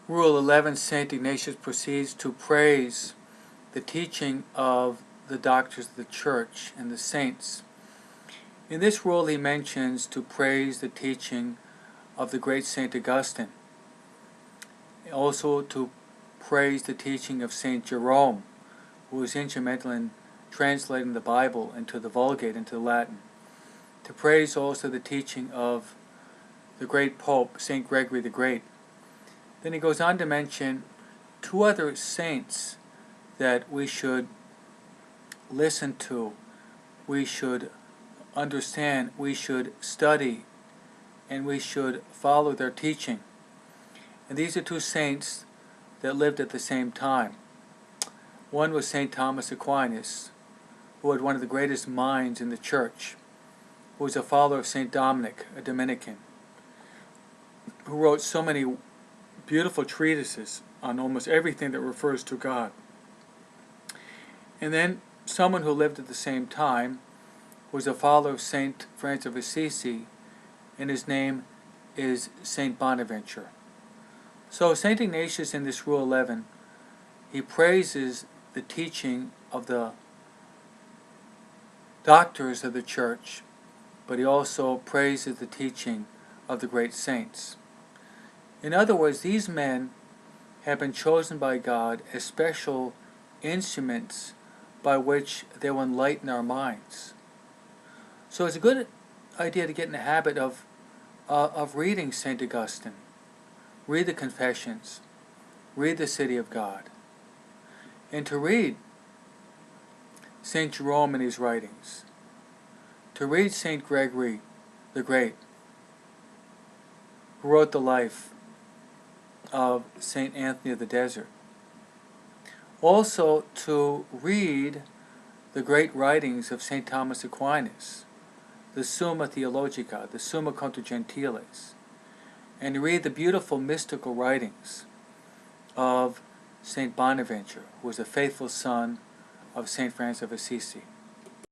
Rule 11, St. Ignatius proceeds to praise the teaching of the doctors of the Church and the saints. In this rule he mentions to praise the teaching of the great St. Augustine, also to praise the teaching of St. Jerome, who was instrumental in translating the Bible into the Vulgate, into Latin, to praise also the teaching of the great Pope, St. Gregory the Great. Then he goes on to mention two other saints that we should listen to, we should understand, we should study, and we should follow their teaching. And these are two saints that lived at the same time. One was St. Thomas Aquinas, who had one of the greatest minds in the Church, who was a follower of St. Dominic, a Dominican, who wrote so many beautiful treatises on almost everything that refers to God. And then someone who lived at the same time was a follower of St. Francis of Assisi, and his name is St. Bonaventure. So St. Ignatius in this Rule 11, he praises the teaching of the doctors of the Church, but he also praises the teaching of the great saints. In other words, these men have been chosen by God as special instruments by which they will enlighten our minds. So it's a good idea to get in the habit of reading St. Augustine, read the Confessions, read the City of God, and to read St. Jerome in his writings, to read St. Gregory the Great, who wrote the life of St. Anthony of the Desert. Also to read the great writings of St. Thomas Aquinas, the Summa Theologica, the Summa Contra Gentiles, and to read the beautiful mystical writings of St. Bonaventure, who was a faithful son of St. Francis of Assisi.